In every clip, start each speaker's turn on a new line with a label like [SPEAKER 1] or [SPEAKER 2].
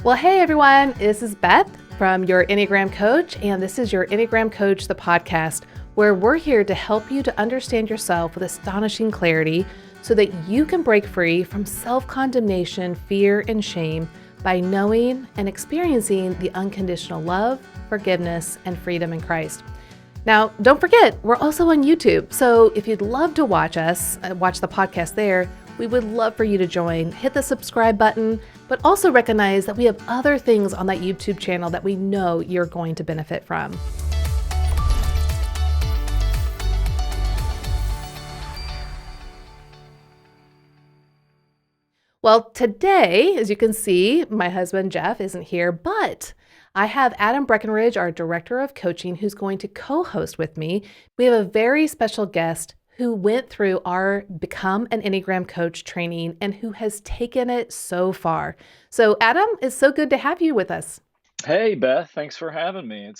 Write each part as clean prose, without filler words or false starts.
[SPEAKER 1] Well, hey everyone, this is Beth from Your Enneagram Coach, and this is Your Enneagram Coach, the podcast, where we're here to help you to understand yourself with astonishing clarity so that you can break free from self-condemnation, fear, and shame by knowing and experiencing the unconditional love, forgiveness, and freedom in Christ. Now, don't forget, we're also on YouTube, so if you'd love to watch us, watch the podcast there, we would love for you to join. Hit the subscribe button, but also recognize that we have other things on that YouTube channel that we know you're going to benefit from. Well, today, as you can see, my husband Jeff isn't here, but I have Adam Breckenridge, our director of coaching, who's going to co-host with me. We have a very special guest who went through our Become an Enneagram Coach training and who has taken it so far. So Adam, it's so good to have you with us.
[SPEAKER 2] Hey Beth, thanks for having me.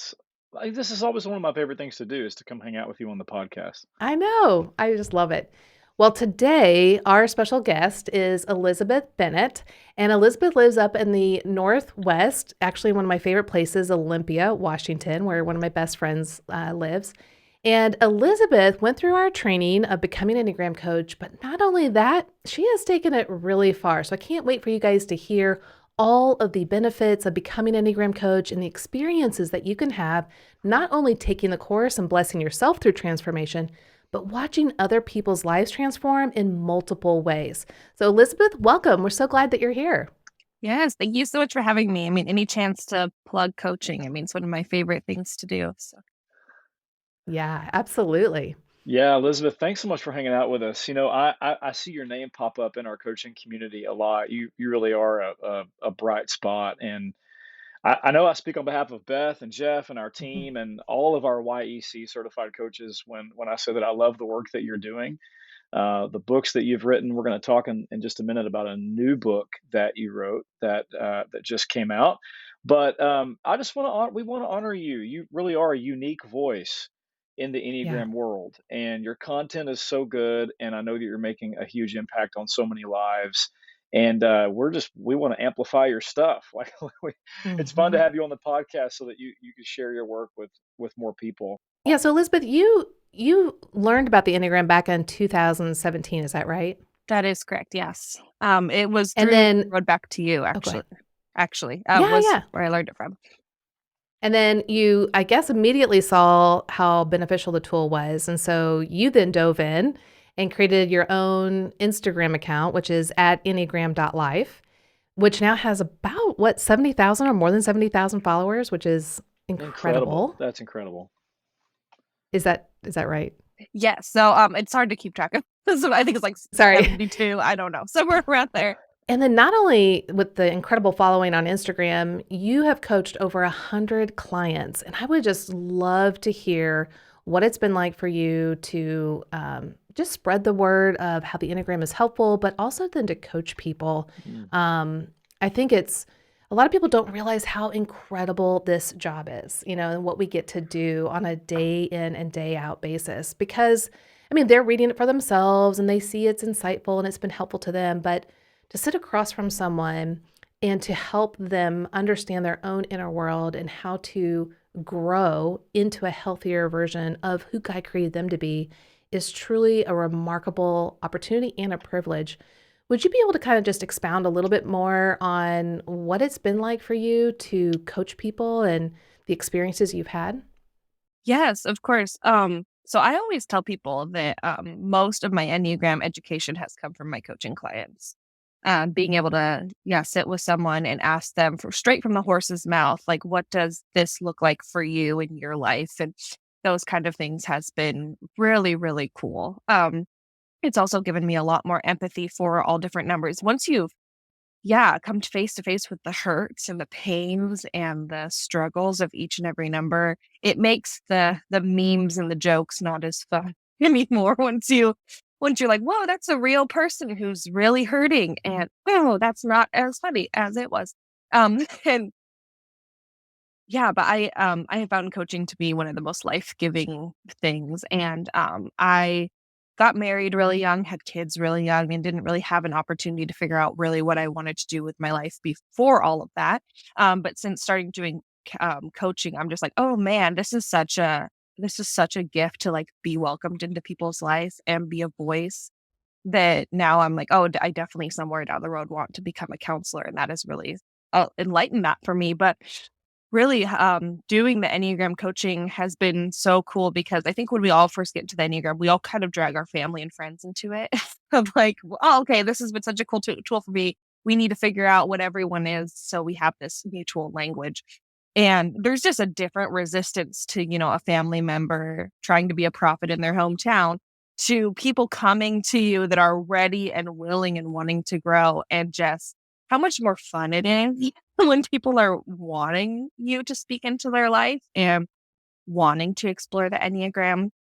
[SPEAKER 2] This is always one of my favorite things to do is to come hang out with you on the podcast.
[SPEAKER 1] I know, I just love it. Well, today our special guest is Elizabeth Bennett, and Elizabeth lives up in the Northwest, actually one of my favorite places, Olympia, Washington, where one of my best friends lives. And Elizabeth went through our training of becoming an Enneagram coach, but not only that, she has taken it really far. So I can't wait for you guys to hear all of the benefits of becoming an Enneagram coach and the experiences that you can have, not only taking the course and blessing yourself through transformation, but watching other people's lives transform in multiple ways. So Elizabeth, welcome. We're so glad that you're here.
[SPEAKER 3] Yes, thank you so much for having me. I mean, any chance to plug coaching, it's one of my favorite things to do. So.
[SPEAKER 1] Yeah, absolutely.
[SPEAKER 2] Yeah, Elizabeth, thanks so much for hanging out with us. I see your name pop up in our coaching community a lot. You really are a bright spot, and I know I speak on behalf of Beth and Jeff and our
[SPEAKER 1] Mhm.
[SPEAKER 2] team and all of our YEC certified coaches when I say that I love the work that you're doing. The books that you've written. We're going to talk in just a minute about a new book that you wrote that just came out. But I just we want to honor you. You really are a unique voice in the
[SPEAKER 1] Yeah.
[SPEAKER 2] Enneagram world, and your content is so good. And I know that you're making a huge impact on so many lives. And we want to amplify your stuff. Like it's fun to
[SPEAKER 1] Mhm.
[SPEAKER 2] have you on the podcast so that you can share your work with more people.
[SPEAKER 1] Yeah, so Elizabeth, you learned about the Enneagram back in 2017, is that right?
[SPEAKER 3] That is correct. Yes. It was
[SPEAKER 1] And
[SPEAKER 3] through
[SPEAKER 1] then,
[SPEAKER 3] Road Back to You,
[SPEAKER 1] oh, go ahead.
[SPEAKER 3] actually,
[SPEAKER 1] Yeah,
[SPEAKER 3] was
[SPEAKER 1] yeah.
[SPEAKER 3] where I learned it from.
[SPEAKER 1] And then you, I guess, immediately saw how beneficial the tool was. And so you then dove in and created your own Instagram account, which is at enneagram.life, which now has about, what, 70,000 or more than 70,000 followers, which is
[SPEAKER 2] Incredible.
[SPEAKER 1] incredible.
[SPEAKER 2] That's incredible.
[SPEAKER 1] Is that right?
[SPEAKER 3] Yes. So it's hard to keep track of. So I think it's like
[SPEAKER 1] Sorry.
[SPEAKER 3] 72. I don't know. Somewhere around there.
[SPEAKER 1] And then not only with the incredible following on Instagram, you have coached over 100 clients. And I would just love to hear what it's been like for you to just spread the word of how the Enneagram is helpful, but also then to coach people.
[SPEAKER 2] Mm.
[SPEAKER 1] I think it's a lot of people don't realize how incredible this job is, and what we get to do on a day in and day out basis. Because, I mean, they're reading it for themselves and they see it's insightful and it's been helpful to them. But to sit across from someone and to help them understand their own inner world and how to grow into a healthier version of who God created them to be is truly a remarkable opportunity and a privilege. Would you be able to kind of just expound a little bit more on what it's been like for you to coach people and the experiences you've had?
[SPEAKER 3] Yes, of course. So I always tell people that most of my Enneagram education has come from my coaching clients. Being able to, sit with someone and ask them straight from the horse's mouth, like, what does this look like for you in your life? And those kind of things has been really, really cool. It's also given me a lot more empathy for all different numbers. Once you've, come to face with the hurts and the pains and the struggles of each and every number, it makes the memes and the jokes not as fun anymore once you're like, whoa, that's a real person who's really hurting. And oh, that's not as funny as it was. And but I have found coaching to be one of the most life-giving things. And I got married really young, had kids really young, and didn't really have an opportunity to figure out really what I wanted to do with my life before all of that. But since starting doing coaching, I'm just like, oh man, this is such a gift to like be welcomed into people's lives and be a voice that now I'm like, oh, I definitely somewhere down the road want to become a counselor. And that has really enlightened that for me. But really, doing the Enneagram coaching has been so cool because I think when we all first get into the Enneagram, we all kind of drag our family and friends into it of like, oh, okay, this has been such a cool tool for me. We need to figure out what everyone is. So we have this mutual language. And there's just a different resistance to, a family member trying to be a prophet in their hometown to people coming to you that are ready and willing and wanting to grow, and just how much more fun it is when people are wanting you to speak into their life and wanting to explore the Enneagram.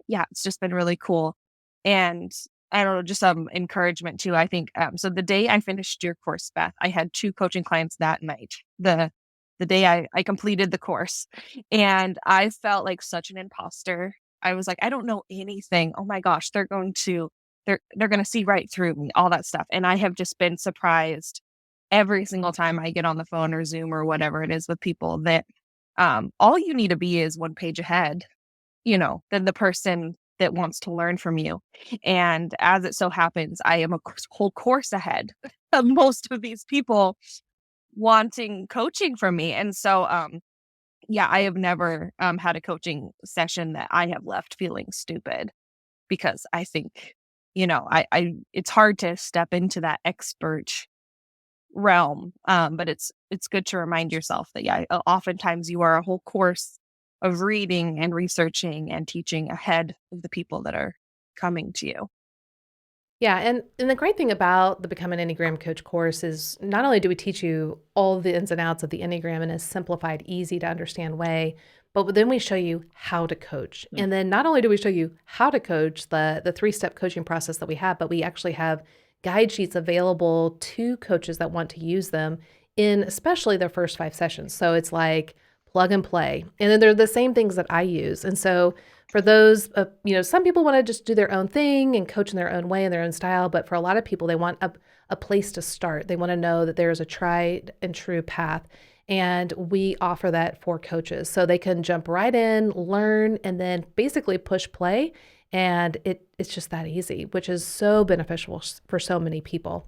[SPEAKER 3] Yeah, it's just been really cool. And I don't know, just some encouragement too. I think so the day I finished your course, Beth, I had 2 coaching clients that night. The day I completed the course. And I felt like such an imposter. I was like, I don't know anything. Oh my gosh, they're gonna see right through me, all that stuff. And I have just been surprised every single time I get on the phone or Zoom or whatever it is with people that all you need to be is one page ahead, than the person that wants to learn from you. And as it so happens, I am a whole course ahead of most of these people wanting coaching from me. And so, yeah, I have never had a coaching session that I have left feeling stupid because I think, it's hard to step into that expert realm. But it's good to remind yourself that, yeah, oftentimes you are a whole course of reading and researching and teaching ahead of the people that are coming to you.
[SPEAKER 1] Yeah, and the great thing about the Become an Enneagram Coach course is not only do we teach you all the ins and outs of the Enneagram in a simplified, easy to understand way, but then we show you how to coach.
[SPEAKER 2] Mm.
[SPEAKER 1] And then not only do we show you how to coach, the 3-step coaching process that we have, but we actually have guide sheets available to coaches that want to use them in especially their first 5 sessions. So it's like plug and play. And then they're the same things that I use. And so for those, some people want to just do their own thing and coach in their own way, in their own style. But for a lot of people, they want a place to start. They want to know that there's a tried and true path. And we offer that for coaches. So they can jump right in, learn, and then basically push play. And it's just that easy, which is so beneficial for so many people.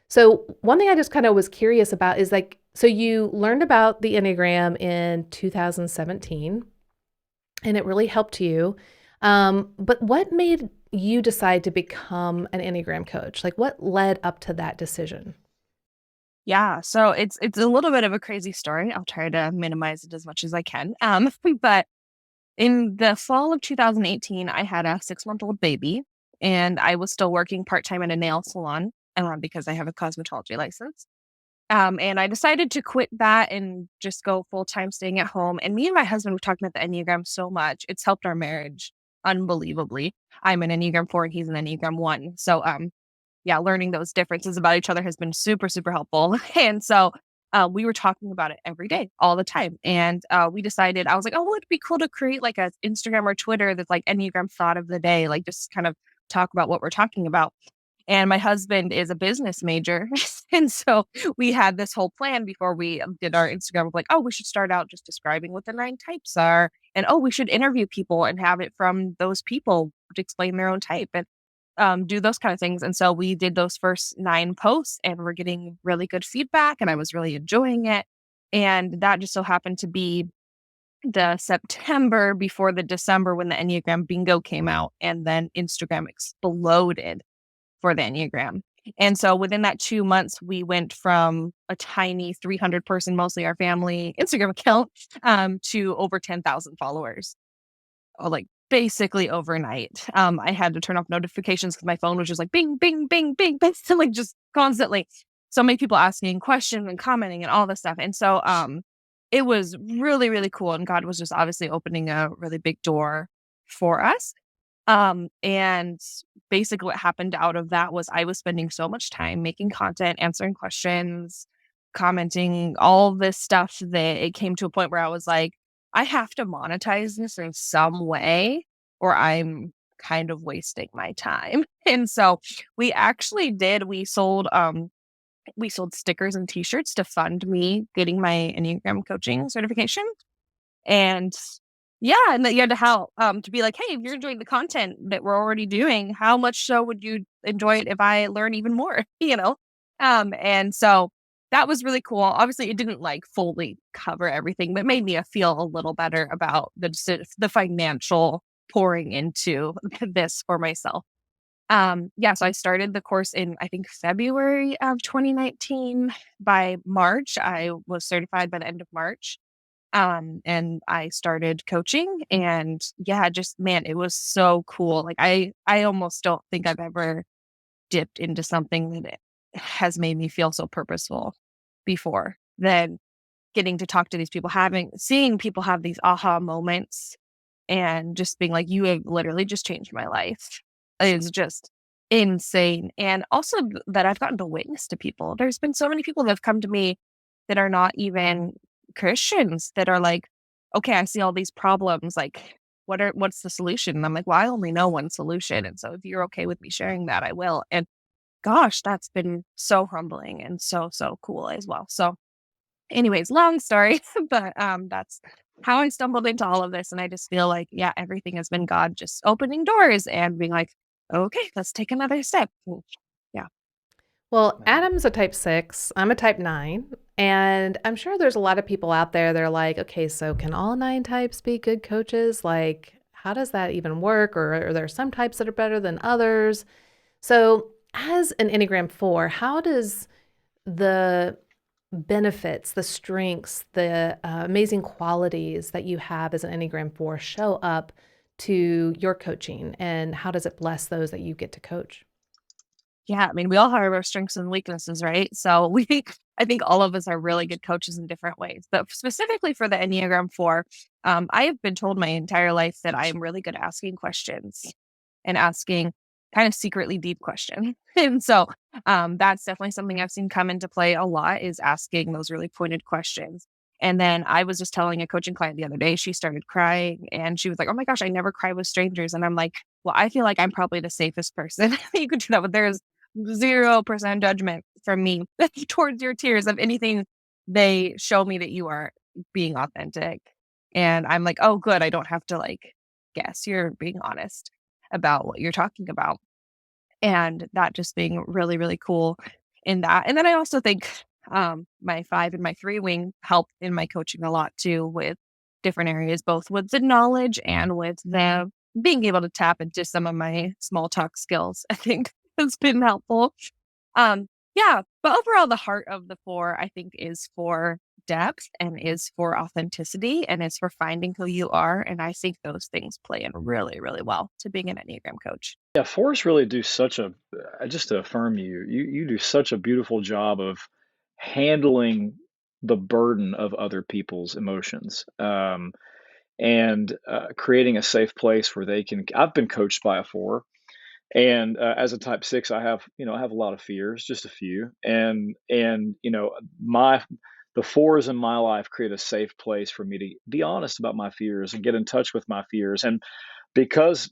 [SPEAKER 1] So one thing I just kind of was curious about is like, so you learned about the Enneagram in 2017. And it really helped you. But what made you decide to become an Enneagram coach? Like what led up to that decision?
[SPEAKER 3] Yeah, so it's a little bit of a crazy story. I'll try to minimize it as much as I can. But in the fall of 2018, I had a 6-month-old baby, and I was still working part-time at a nail salon, because I have a cosmetology license. And I decided to quit that and just go full-time staying at home. And me and my husband were talking about the Enneagram so much. It's helped our marriage unbelievably. I'm an Enneagram 4 and he's an Enneagram 1. So, yeah, learning those differences about each other has been super, super helpful. And so we were talking about it every day, all the time. And we decided, I was like, oh, well, it'd be cool to create like a Instagram or Twitter that's like Enneagram thought of the day, like just kind of talk about what we're talking about. And my husband is a business major. And so we had this whole plan before we did our Instagram of like, oh, we should start out just describing what the 9 types are. And oh, we should interview people and have it from those people to explain their own type and do those kind of things. And so we did those first 9 posts and we're getting really good feedback and I was really enjoying it. And that just so happened to be the September before the December when the Enneagram Bingo came out, and then Instagram exploded for the Enneagram. And so within that 2 months, we went from a tiny 300 person, mostly our family Instagram account, to over 10,000 followers, like basically overnight. I had to turn off notifications because my phone was just like bing, bing, bing, bing, bing, like just constantly. So many people asking questions and commenting and all this stuff. And so it was really, really cool. And God was just obviously opening a really big door for us. And basically what happened out of that was I was spending so much time making content, answering questions, commenting, all this stuff that it came to a point where I was like, I have to monetize this in some way or I'm kind of wasting my time. And so we sold stickers and t-shirts to fund me getting my Enneagram coaching certification. And yeah, and that you had to help to be like, hey, if you're enjoying the content that we're already doing, how much so would you enjoy it if I learn even more? And so that was really cool. Obviously, it didn't like fully cover everything, but made me feel a little better about the financial pouring into this for myself. Yeah, so I started the course in, I think, February of 2019. By March, I was certified by the end of March. And I started coaching, and yeah, just man, it was so cool. Like I almost don't think I've ever dipped into something that has made me feel so purposeful before than getting to talk to these people, seeing people have these aha moments and just being like, you have literally just changed my life. It's just insane. And also that I've gotten to witness to people. There's been so many people that have come to me that are not even Christians that are like, okay, I see all these problems. Like, what's the solution? And I'm like, well, I only know one solution. And so if you're okay with me sharing that, I will. And gosh, that's been so humbling and so, so cool as well. So anyways, long story, but that's how I stumbled into all of this. And I just feel like, yeah, everything has been God just opening doors and being like, okay, let's take another step. Yeah.
[SPEAKER 1] Well,
[SPEAKER 2] Man.
[SPEAKER 1] Adam's a type 6, I'm a type 9, and I'm sure there's a lot of people out there that are like, okay, so can all 9 types be good coaches? Like, how does that even work? Or are there some types that are better than others? So, as an Enneagram 4, how does the benefits, the strengths, the amazing qualities that you have as an Enneagram 4 show up to your coaching? And how does it bless those that you get to coach?
[SPEAKER 3] Yeah. I mean, we all have our strengths and weaknesses, right? So I think all of us are really good coaches in different ways. But specifically for the Enneagram 4, I have been told my entire life that I am really good at asking questions and asking kind of secretly deep questions. And so that's definitely something I've seen come into play a lot is asking those really pointed questions. And then I was just telling a coaching client the other day, she started crying and she was like, oh my gosh, I never cry with strangers. And I'm like, well, I feel like I'm probably the safest person you could do that with. There's 0% judgment from me towards your tears of anything. They show me that you are being authentic. And I'm like, oh, good. I don't have to like guess. You're being honest about what you're talking about. And that just being really, really cool in that. And then I also think my 5 and my 3 wing help in my coaching a lot too with different areas, both with the knowledge and with the being able to tap into some of my small talk skills. I think has been helpful. Yeah, but overall, the heart of the 4, I think, is for depth and is for authenticity and is for finding who you are. And I think those things play in really, really well to being an Enneagram coach.
[SPEAKER 2] Yeah, fours really do such a just to affirm you, you do such a beautiful job of handling the burden of other people's emotions, and creating a safe place where they can. I've been coached by a four, and as a type six, I have a lot of fears, just a few, and my the fours in my life create a safe place for me to be honest about my fears and get in touch with my fears, and because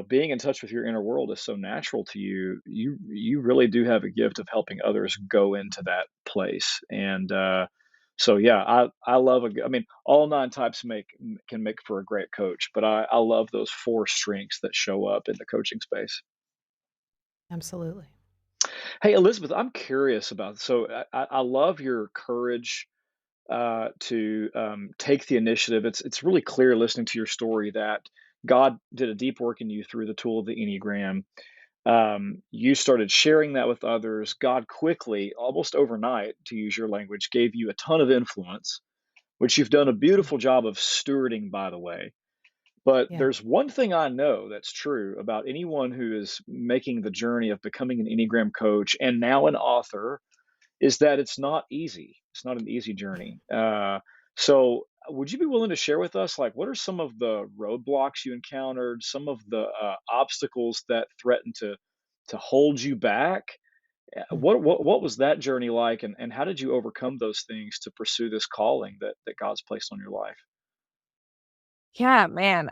[SPEAKER 2] being in touch with your inner world is so natural to you, you really do have a gift of helping others go into that place. And so yeah, I love I mean, all 9 types can make for a great coach, but I love those 4 strengths that show up in the coaching space.
[SPEAKER 1] Absolutely.
[SPEAKER 2] Hey, Elizabeth, I'm curious about, so I love your courage to take the initiative. It's really clear listening to your story that God did a deep work in you through the tool of the Enneagram. You started sharing that with others. God quickly, almost overnight, to use your language, gave you a ton of influence, which you've done a
[SPEAKER 1] Mm.
[SPEAKER 2] beautiful job of stewarding, by the way. But
[SPEAKER 1] Yeah.
[SPEAKER 2] there's one thing I know that's true about anyone who is making the journey of becoming an Enneagram coach and now an author is that it's not easy. It's not an easy journey. So, would you be willing to share with us, like, what are some of the roadblocks you encountered, some of the obstacles that threatened to hold you back?
[SPEAKER 1] Mm.
[SPEAKER 2] What was that journey like, and how did you overcome those things to pursue this calling that God's placed on your life?
[SPEAKER 3] Yeah, man.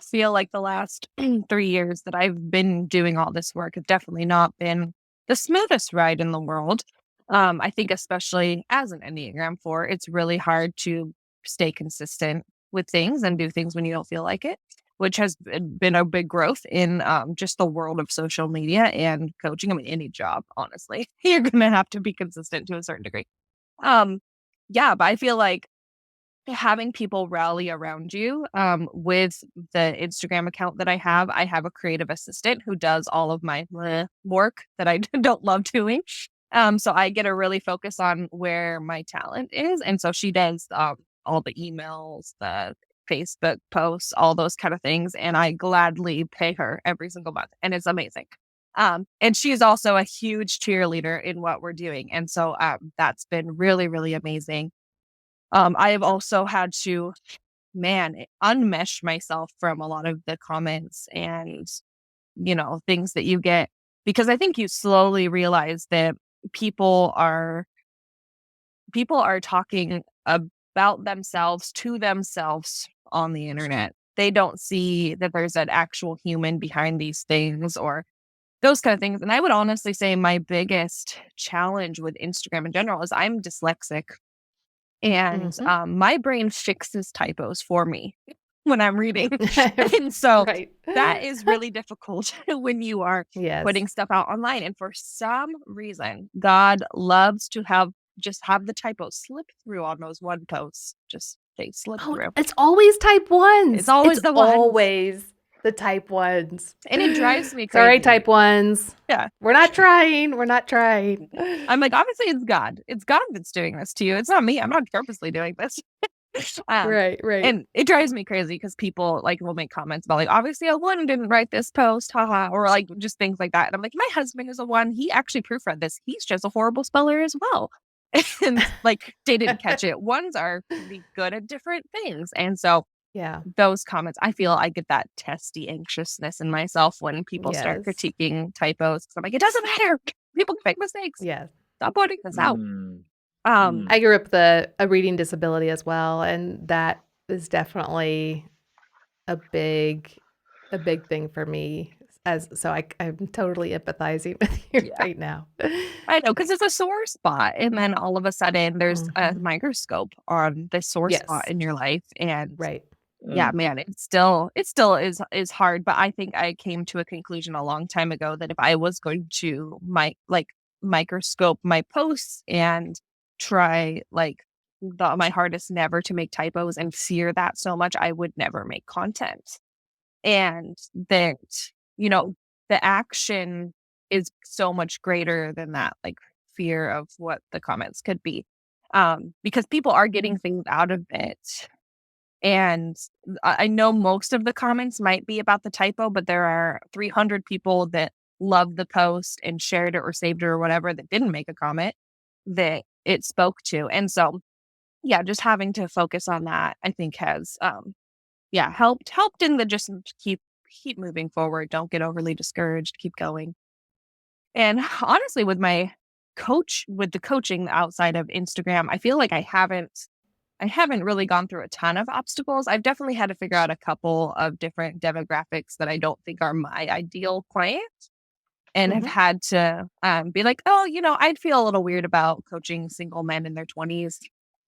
[SPEAKER 3] feel like the last 3 years that I've been doing all this work have definitely not been the smoothest ride in the world. I think especially as an Enneagram 4, it's really hard to stay consistent with things and do things when you don't feel like it, which has been a big growth in just the world of social media and coaching. I mean, any job, honestly, you're going to have to be consistent to a certain degree. Um, yeah, but I feel like having people rally around you with the Instagram account that I have a creative assistant who does all of my work that I don't love doing. So I get to really focus on where my talent is. And so she does all the emails, the Facebook posts, all those kind of things. And I gladly pay her every single month. And it's amazing. And she's also a huge cheerleader in what we're doing. And so that's been really, really amazing. I have also had to, unmesh myself from a lot of the comments and, things that you get, because I think you slowly realize that people are talking about themselves to themselves on the internet. They don't see that there's an actual human behind these things or those kind of things. And I would honestly say my biggest challenge with Instagram in general is I'm dyslexic. And my brain fixes typos for me when I'm reading. And so
[SPEAKER 1] Right.
[SPEAKER 3] that is really difficult when you are
[SPEAKER 1] Yes.
[SPEAKER 3] putting stuff out online. And for some reason, God loves to have the typos slip through on those one posts. Just they slip through.
[SPEAKER 1] It's always type ones.
[SPEAKER 3] It's always the ones.
[SPEAKER 1] Always the type ones.
[SPEAKER 3] And it drives me crazy.
[SPEAKER 1] Sorry, type ones.
[SPEAKER 3] Yeah.
[SPEAKER 1] We're not trying. We're not trying.
[SPEAKER 3] I'm like, obviously it's God. It's God that's doing this to you. It's not me. I'm not purposely doing this.
[SPEAKER 1] Right.
[SPEAKER 3] And it drives me crazy because people will make comments about obviously a one didn't write this post, haha, or just things like that. And I'm like, my husband is a one. He actually proofread this. He's just a horrible speller as well. And they didn't catch it. Ones are pretty good at different things. And so
[SPEAKER 1] yeah,
[SPEAKER 3] those comments, I feel I get that testy anxiousness in myself when people start critiquing typos. I'm like, it doesn't matter. People can make mistakes.
[SPEAKER 1] Yes.
[SPEAKER 3] Stop pointing this out.
[SPEAKER 1] I grew up with a reading disability as well, and that is definitely a big thing for me. So I'm totally empathizing with you right now.
[SPEAKER 3] I know, because it's a sore spot, and then all of a sudden there's a microscope on the sore spot in your life, and yeah, man, it still is hard. But I think I came to a conclusion a long time ago that if I was going to microscope my posts and try my hardest never to make typos and fear that so much, I would never make content. And that, the action is so much greater than that, fear of what the comments could be. Because people are getting things out of it. And I know most of the comments might be about the typo, but there are 300 people that loved the post and shared it or saved it or whatever that didn't make a comment that it spoke to. And so, yeah, just having to focus on that, I think has, helped in the just keep moving forward. Don't get overly discouraged. Keep going. And honestly, with the coaching outside of Instagram, I feel like I haven't really gone through a ton of obstacles. I've definitely had to figure out a couple of different demographics that I don't think are my ideal client, and have had to be like, oh, I'd feel a little weird about coaching single men in their 20s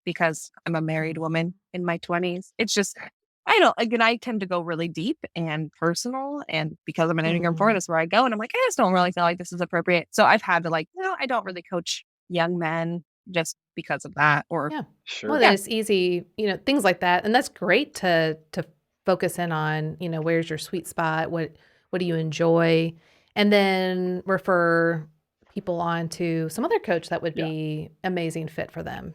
[SPEAKER 3] because I'm a married woman in my 20s. It's just, I tend to go really deep and personal, and because I'm an Enneagram 4, that's where I go. And I'm like, I just don't really feel like this is appropriate. So I've had to I don't really coach young men just because of that. Or
[SPEAKER 1] sure. Well, then it's easy, things like that. And that's great to focus in on, where's your sweet spot? What do you enjoy? And then refer people on to some other coach that would be amazing fit for them.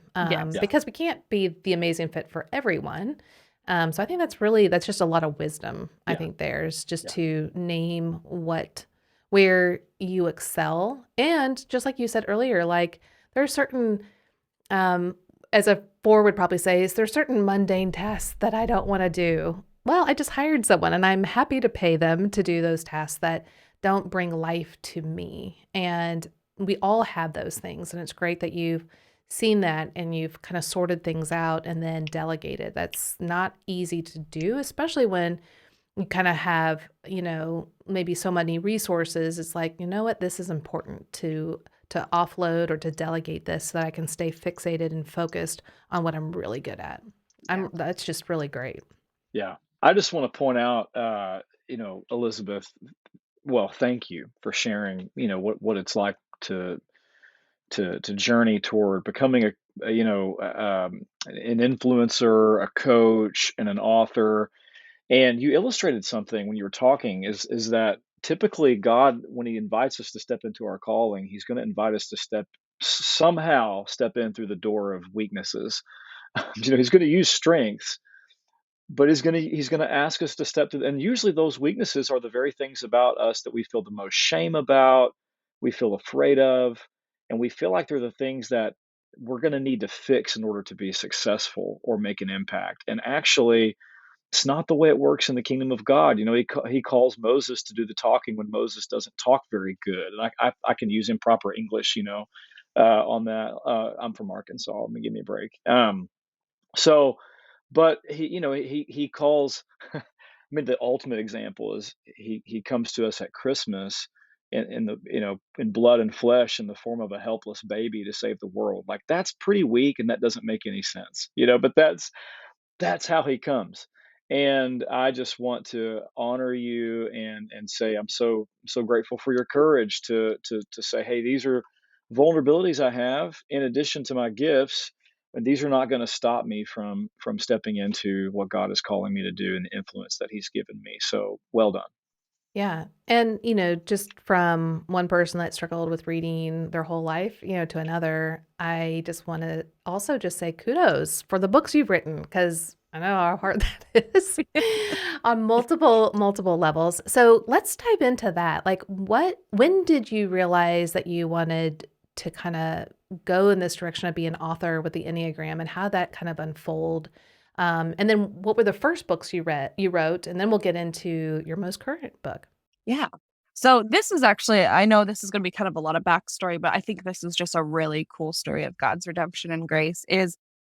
[SPEAKER 1] Because we can't be the amazing fit for everyone. So I think that's just a lot of wisdom. I think there's just to name where you excel. And just like you said earlier, there are certain, as a 4 would probably say, there's certain mundane tasks that I don't want to do. Well, I just hired someone and I'm happy to pay them to do those tasks that don't bring life to me. And we all have those things. And it's great that you've seen that and you've kind of sorted things out and then delegated. That's not easy to do, especially when you kind of have, maybe so many resources. It's like, you know what, this is important to offload or to delegate this so that I can stay fixated and focused on what I'm really good at.
[SPEAKER 3] Yeah.
[SPEAKER 1] That's just really great.
[SPEAKER 2] Yeah. I just want to point out, Elizabeth, well, thank you for sharing, what it's like to journey toward becoming an influencer, a coach, and an author. And you illustrated something when you were talking is that typically God, when he invites us to step into our calling, he's going to invite us to somehow step in through the door of weaknesses. He's going to use strengths, but he's going to ask us to step through, and usually those weaknesses are the very things about us that we feel the most shame about, we feel afraid of, and we feel like they're the things that we're going to need to fix in order to be successful or make an impact. And actually, it's not the way it works in the kingdom of God. He calls Moses to do the talking when Moses doesn't talk very good. And I can use improper English, on that. I'm from Arkansas. Let me give me a break. So, but he calls. I mean, the ultimate example is he comes to us at Christmas in the in blood and flesh in the form of a helpless baby to save the world. Like, that's pretty weak, and that doesn't make any sense, But that's how he comes. And I just want to honor you and say I'm so grateful for your courage to say, hey, these are vulnerabilities I have in addition to my gifts, and these are not going to stop me from stepping into what God is calling me to do and the influence that he's given me. So well done.
[SPEAKER 1] Yeah. And, just from one person that struggled with reading their whole life, to another, I just want to also just say kudos for the books you've written, because I know how hard that is on multiple levels. So let's dive into that. Like, when did you realize that you wanted to kind of go in this direction of being an author with the Enneagram, and how that kind of unfold? And then what were the first books you wrote? And then we'll get into your most current book.
[SPEAKER 3] Yeah. So this is actually, I know this is going to be kind of a lot of backstory, but I think this is just a really cool story of God's redemption and grace.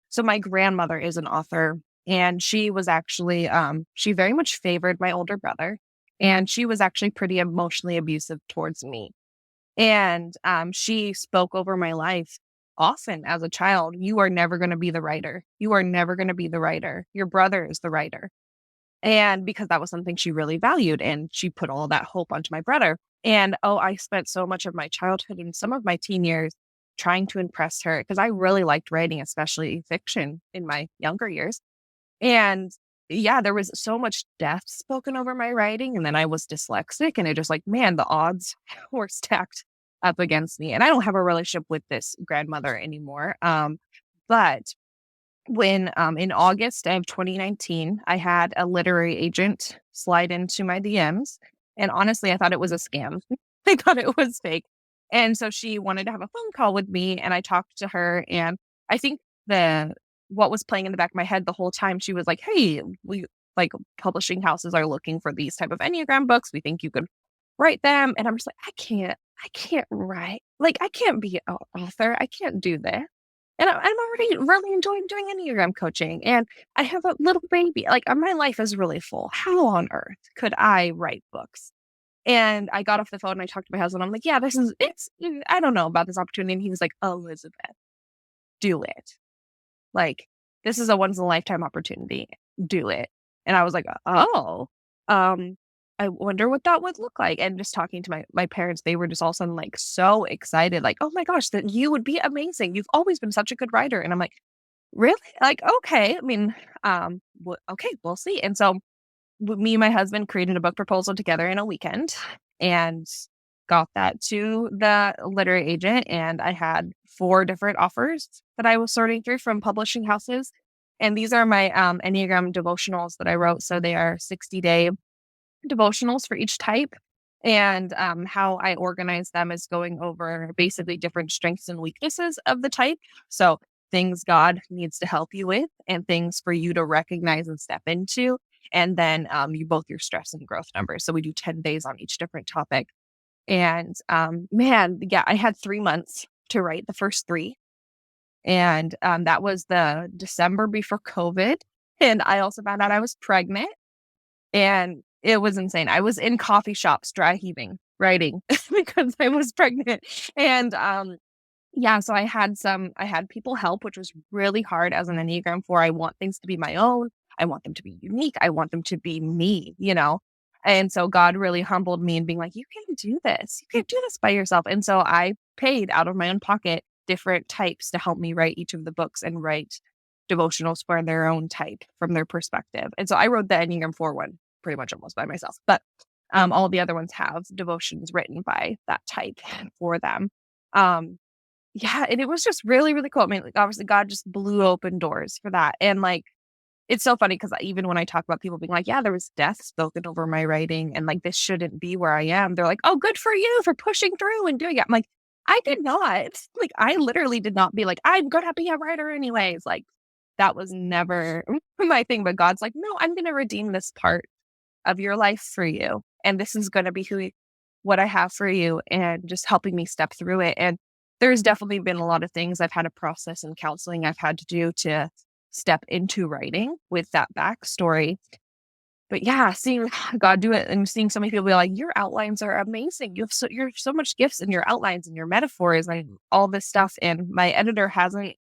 [SPEAKER 3] So my grandmother is an author, and she was actually, she very much favored my older brother, and she was actually pretty emotionally abusive towards me. And she spoke over my life often as a child. You are never going to be the writer. You are never going to be the writer. Your brother is the writer. And because that was something she really valued, and she put all that hope onto my brother. And I spent so much of my childhood and some of my teen years trying to impress her, because I really liked writing, especially fiction in my younger years. And yeah, there was so much death spoken over my writing. And then I was dyslexic, and it just, like, man, the odds were stacked up against me. And I don't have a relationship with this grandmother anymore. But when in August of 2019, I had a literary agent slide into my DMs. And honestly, I thought it was a scam. I thought it was fake. And so she wanted to have a phone call with me, and I talked to her. And I think what was playing in the back of my head the whole time, she was like, hey, we, like, publishing houses are looking for these type of Enneagram books. We think you could write them. And I'm just like, I can't write. Like, I can't be an author. I can't do that. And I'm already really enjoying doing Enneagram coaching, and I have a little baby. Like, my life is really full. How on earth could I write books? And I got off the phone and I talked to my husband. I'm like, yeah, I don't know about this opportunity. And he was like, Elizabeth, do it. Like, this is a once in a lifetime opportunity. Do it. And I was like, oh, I wonder what that would look like. And just talking to my parents, they were just all of a sudden, like, so excited, like, oh my gosh, that you would be amazing. You've always been such a good writer. And I'm like, really? Like, okay. I mean, okay, we'll see. And so me and my husband created a book proposal together in a weekend, and got that to the literary agent. And I had 4 different offers that I was sorting through from publishing houses. And these are my Enneagram devotionals that I wrote. So they are 60-day devotionals for each type. And how I organize them is going over basically different strengths and weaknesses of the type. So things God needs to help you with, and things for you to recognize and step into. And then your stress and growth numbers. So we do 10 days on each different topic. And man, yeah, I had 3 months to write the first 3. And that was the December before COVID. And I also found out I was pregnant. And It was insane. I was in coffee shops dry heaving, writing because I was pregnant. And yeah, so I had people help, which was really hard as an Enneagram 4. I want things to be my own. I want them to be unique. I want them to be me, you know? And so God really humbled me and being like, you can do this. You can do this by yourself. And so I paid out of my own pocket different types to help me write each of the books and write devotionals for their own type from their perspective. And so I wrote the Enneagram 4 one pretty much almost by myself, but all the other ones have devotions written by that type for them. Um, yeah, and it was just really, really cool. I mean, like, obviously, God just blew open doors for that. And like, it's so funny because even when I talk about people being like, yeah, there was death spoken over my writing and like, this shouldn't be where I am. They're like, oh, good for you for pushing through and doing it. I'm like, I did not. Like, I literally did not be like, I'm going to be a writer anyways. Like, that was never my thing. But God's like, no, I'm going to redeem this part of your life for you. And this is going to be what I have for you, and just helping me step through it. And there's definitely been a lot of things I've had to process in counseling I've had to do to step into writing with that backstory. But yeah, seeing God do it and seeing so many people be like, your outlines are amazing. You're so much gifts in your outlines and your metaphors and all this stuff. And my editor hasn't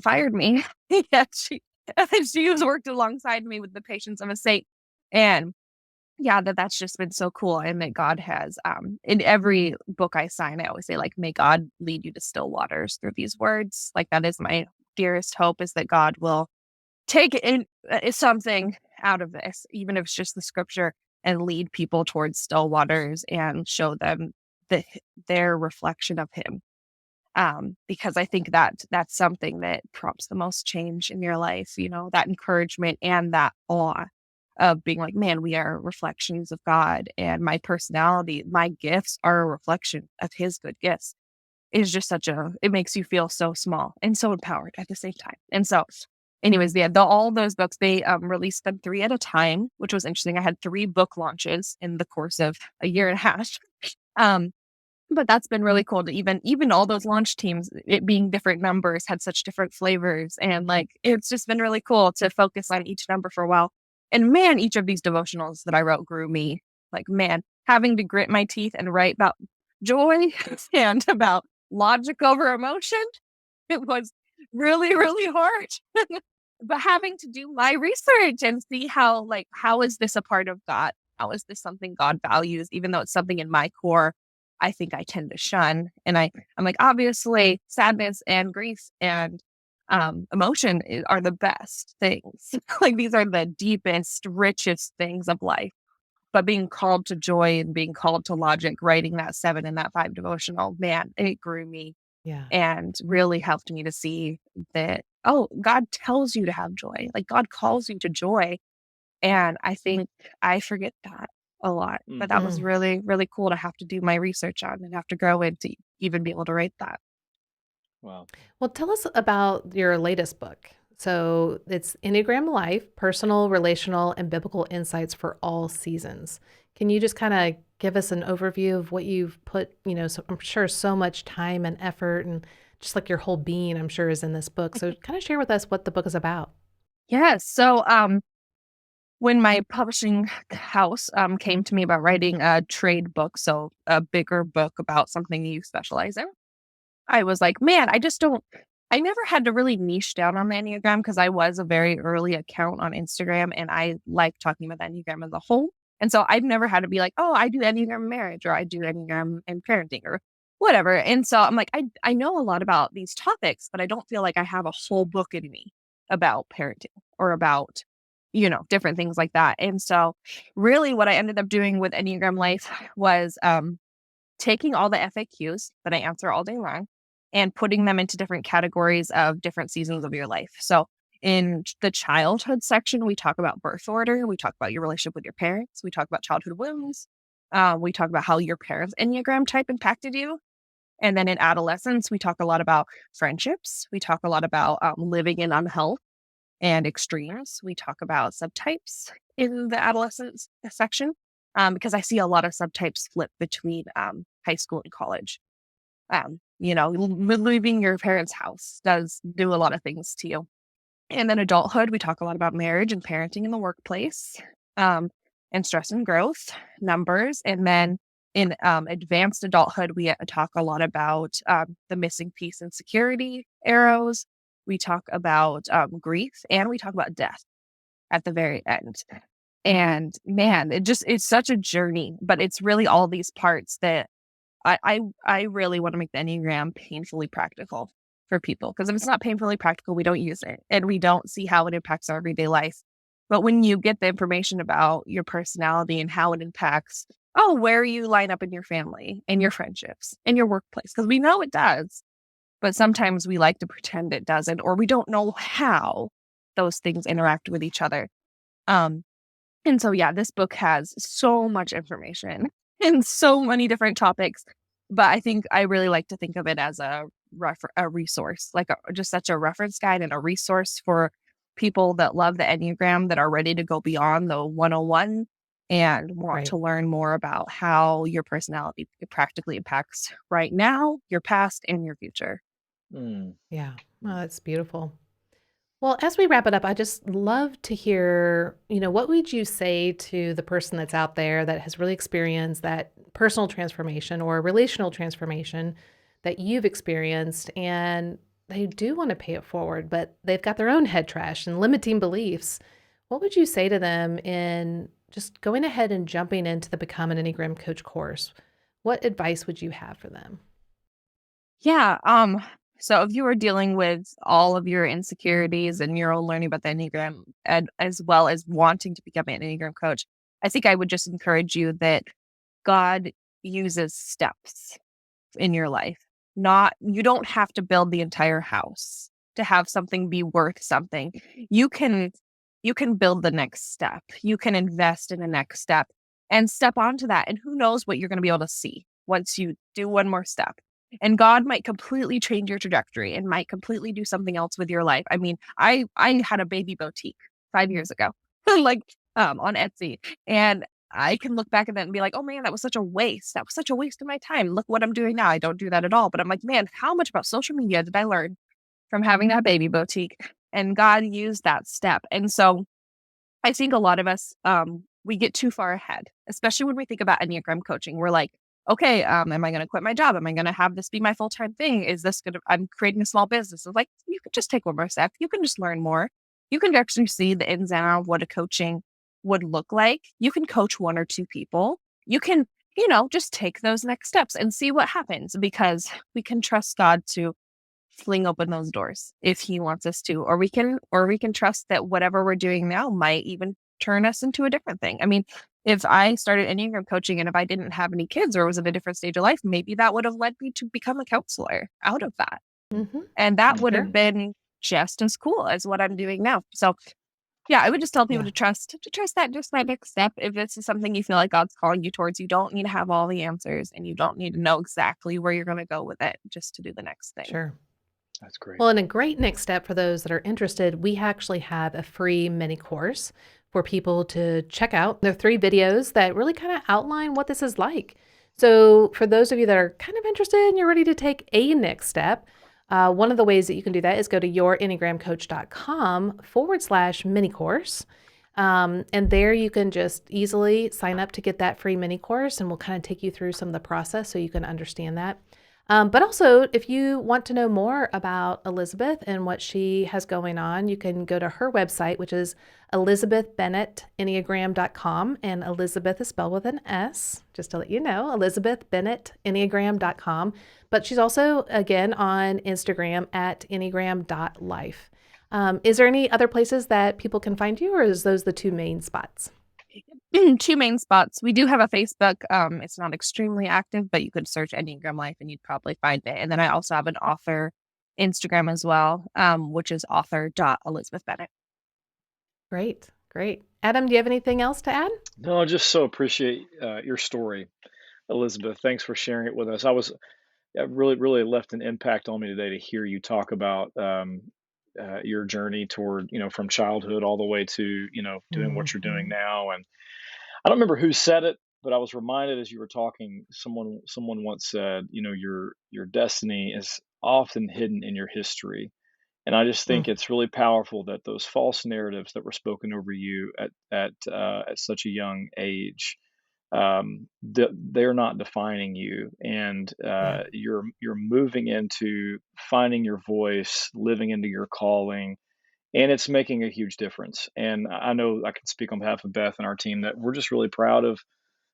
[SPEAKER 3] fired me yet. She has worked alongside me with the Patience of a Saint. And yeah, that's just been so cool. And that God has, in every book I sign, I always say, like, may God lead you to still waters through these words. Like, that is my dearest hope, is that God will take in something out of this, even if it's just the scripture, and lead people towards still waters and show them their reflection of him. Because I think that's something that prompts the most change in your life, you know, that encouragement and that awe of being like, man, we are reflections of God, and my personality, my gifts are a reflection of his good gifts. Is just it makes you feel so small and so empowered at the same time. And so anyways, yeah, all those books, they released them 3 at a time, which was interesting. I had 3 book launches in the course of a year and a half. But that's been really cool to even all those launch teams, it being different numbers, had such different flavors. And like, it's just been really cool to focus on each number for a while. And man, each of these devotionals that I wrote grew me. Like, man, having to grit my teeth and write about joy and about logic over emotion, it was really, really hard. But having to do my research and see how is this a part of God? How is this something God values, even though it's something in my core I think I tend to shun. And I'm like, obviously sadness and grief and emotion are the best things. Like, these are the deepest, richest things of life. But being called to joy and being called to logic, writing that 7 and that 5 devotional, man, it grew me.
[SPEAKER 1] Yeah.
[SPEAKER 3] And really helped me to see that, oh, God tells you to have joy. Like, God calls you to joy. And I think I forget that a lot. But that was
[SPEAKER 1] Mm.
[SPEAKER 3] really, really cool to have to do my research on and have to grow into even be able to write that.
[SPEAKER 2] Wow.
[SPEAKER 1] Well, tell us about your latest book. So it's Enneagram Life, Personal, Relational, and Biblical Insights for All Seasons. Can you just kind of give us an overview of what you've put, so I'm sure so much time and effort and just like your whole being, I'm sure, is in this book. So kind of share with us what the book is about.
[SPEAKER 3] Yes. So when my publishing house came to me about writing a trade book, so a bigger book about something you specialize in, I was like, man, I never had to really niche down on the Enneagram because I was a very early account on Instagram and I like talking about the Enneagram as a whole. And so I've never had to be like, oh, I do Enneagram marriage or I do Enneagram and parenting or whatever. And so I'm like, I know a lot about these topics, but I don't feel like I have a whole book in me about parenting or about, different things like that. And so really what I ended up doing with Enneagram Life was taking all the FAQs that I answer all day long and putting them into different categories of different seasons of your life. So in the childhood section, we talk about birth order. We talk about your relationship with your parents. We talk about childhood wounds. We talk about how your parents' Enneagram type impacted you. And then in adolescence, we talk a lot about friendships. We talk a lot about living in unhealth and extremes. We talk about subtypes in the adolescence section because I see a lot of subtypes flip between high school and college. Leaving your parents' house does do a lot of things to you. And then adulthood, we talk a lot about marriage and parenting in the workplace. and stress and growth, numbers. And then in advanced adulthood, we talk a lot about the missing piece and security arrows. We talk about grief, and we talk about death at the very end. And man, it's such a journey, but it's really all these parts that I really want to make the Enneagram painfully practical for people. Because if it's not painfully practical, we don't use it and we don't see how it impacts our everyday life. But when you get the information about your personality and how it impacts, where you line up in your family and your friendships and your workplace, because we know it does, but sometimes we like to pretend it doesn't, or we don't know how those things interact with each other. Um, and so, yeah, this book has so much information and so many different topics. But I think I really like to think of it as a resource, like just such a reference guide and a resource for people that love the Enneagram, that are ready to go beyond the 101 and want
[SPEAKER 1] Right.
[SPEAKER 3] to learn more about how your personality practically impacts right now, your past, and your future.
[SPEAKER 2] Mm.
[SPEAKER 1] Yeah. Oh, that's beautiful. Well, as we wrap it up, I just love to hear, what would you say to the person that's out there that has really experienced that personal transformation or relational transformation that you've experienced, and they do want to pay it forward, but they've got their own head trash and limiting beliefs. What would you say to them in just going ahead and jumping into the Become an Enneagram Coach course? What advice would you have for them?
[SPEAKER 3] Yeah. So if you are dealing with all of your insecurities and you're learning about the Enneagram, and as well as wanting to become an Enneagram coach, I think I would just encourage you that God uses steps in your life. You don't have to build the entire house to have something be worth something. You can build the next step. You can invest in the next step and step onto that. And who knows what you're going to be able to see once you do one more step. And God might completely change your trajectory and might completely do something else with your life. I mean, I had a baby boutique 5 years ago, like on Etsy. And I can look back at that and be like, oh man, that was such a waste. That was such a waste of my time. Look what I'm doing now. I don't do that at all. But I'm like, man, how much about social media did I learn from having that baby boutique? And God used that step. And so I think a lot of us, we get too far ahead, especially when we think about Enneagram coaching. We're like, okay, am I going to quit my job? Am I going to have this be my full-time thing? I'm creating a small business. It's like, you could just take one more step. You can just learn more. You can actually see the ins and outs of what a coaching would look like. You can coach one or two people. You can, just take those next steps and see what happens, because we can trust God to fling open those doors if he wants us to, or we can trust that whatever we're doing now might even turn us into a different thing. I mean, if I started Enneagram coaching and if I didn't have any kids or was in a different stage of life, maybe that would have led me to become a counselor out of that.
[SPEAKER 1] Mm-hmm.
[SPEAKER 3] And that would
[SPEAKER 1] Sure.
[SPEAKER 3] have been just as cool as what I'm doing now. So yeah, I would just tell people
[SPEAKER 1] Yeah.
[SPEAKER 3] to trust that just that next step. If this is something you feel like God's calling you towards, you don't need to have all the answers and you don't need to know exactly where you're going to go with it, just to do the next thing.
[SPEAKER 1] Sure.
[SPEAKER 2] That's great.
[SPEAKER 1] Well, and a great next step for those that are interested, we actually have a free mini course for people to check out. There are 3 videos that really kind of outline what this is like. So for those of you that are kind of interested and you're ready to take a next step, one of the ways that you can do that is go to yourenneagramcoach.com/mini course. And there you can just easily sign up to get that free mini course, and we'll kind of take you through some of the process so you can understand that. But also, if you want to know more about Elizabeth and what she has going on, you can go to her website, which is elizabethbennettenneagram.com. And Elizabeth is spelled with an S, just to let you know, elizabethbennettenneagram.com. But she's also, again, on Instagram at enneagram.life. Is there any other places that people can find you, or is those the 2 main spots?
[SPEAKER 3] 2 main spots. We do have a Facebook. It's not extremely active, but you could search Enneagram Life and you'd probably find it. And then I also have an author Instagram as well, which is author.elizabethbennett.
[SPEAKER 1] Great, great. Adam, do you have anything else to add?
[SPEAKER 2] No, I just so appreciate your story, Elizabeth. Thanks for sharing it with us. Really, really left an impact on me today to hear you talk about your journey toward, from childhood all the way to, doing what you're doing
[SPEAKER 1] Mhm.
[SPEAKER 2] now. And I don't remember who said it, but I was reminded as you were talking, someone once said, your destiny is often hidden in your history. And I just
[SPEAKER 1] Mm,
[SPEAKER 2] think it's really powerful that those false narratives that were spoken over you at such a young age, they're not defining you, and
[SPEAKER 1] yeah.
[SPEAKER 2] you're moving into finding your voice, living into your calling, and it's making a huge difference. And I know I can speak on behalf of Beth and our team that we're just really proud of.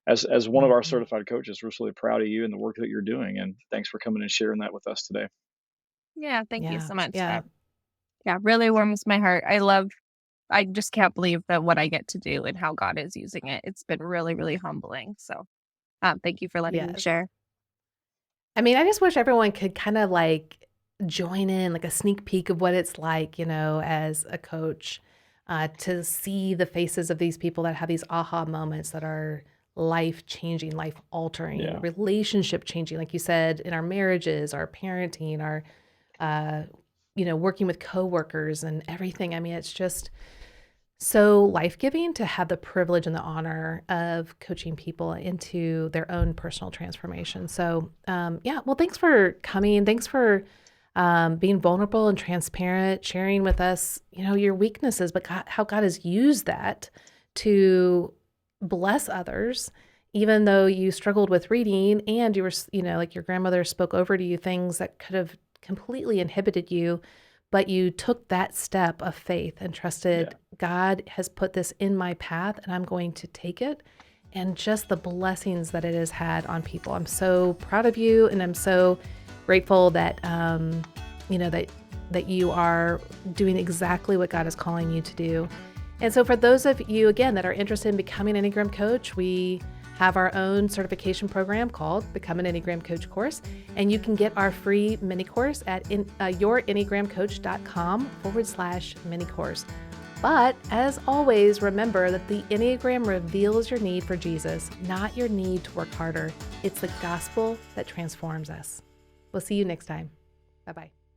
[SPEAKER 2] As one of our
[SPEAKER 1] Mhm.
[SPEAKER 2] certified coaches, we're just really proud of you and the work that you're doing. And thanks for coming and sharing that with us today.
[SPEAKER 3] Yeah, thank you
[SPEAKER 1] Yeah.
[SPEAKER 3] so much.
[SPEAKER 1] Yeah.
[SPEAKER 3] Yeah, really warms my heart. I just can't believe that what I get to do and how God is using it. It's been really, really humbling. So, thank you for letting me
[SPEAKER 1] Yes.
[SPEAKER 3] share.
[SPEAKER 1] I mean, I just wish everyone could kind of like join in, like a sneak peek of what it's like, as a coach, to see the faces of these people that have these aha moments that are life changing, life altering,
[SPEAKER 2] Yeah.
[SPEAKER 1] relationship changing, like you said, in our marriages, our parenting, our, uh, working with coworkers and everything. I mean, it's just so life-giving to have the privilege and the honor of coaching people into their own personal transformation. So, yeah, well, thanks for coming. Thanks for being vulnerable and transparent, sharing with us, your weaknesses, but how God has used that to bless others, even though you struggled with reading and you were, like your grandmother spoke over to you things that could have completely inhibited you, but you took that step of faith and
[SPEAKER 2] Yeah.
[SPEAKER 1] trusted God has put this in my path and I'm going to take it. And just the blessings that it has had on people. I'm so proud of you, and I'm so grateful that that you are doing exactly what God is calling you to do. And so for those of you again that are interested in becoming an Enneagram coach, we have our own certification program called Become an Enneagram Coach course, and you can get our free mini course at yourenneagramcoach.com/mini course. But as always, remember that the Enneagram reveals your need for Jesus, not your need to work harder. It's the gospel that transforms us. We'll see you next time. Bye-bye.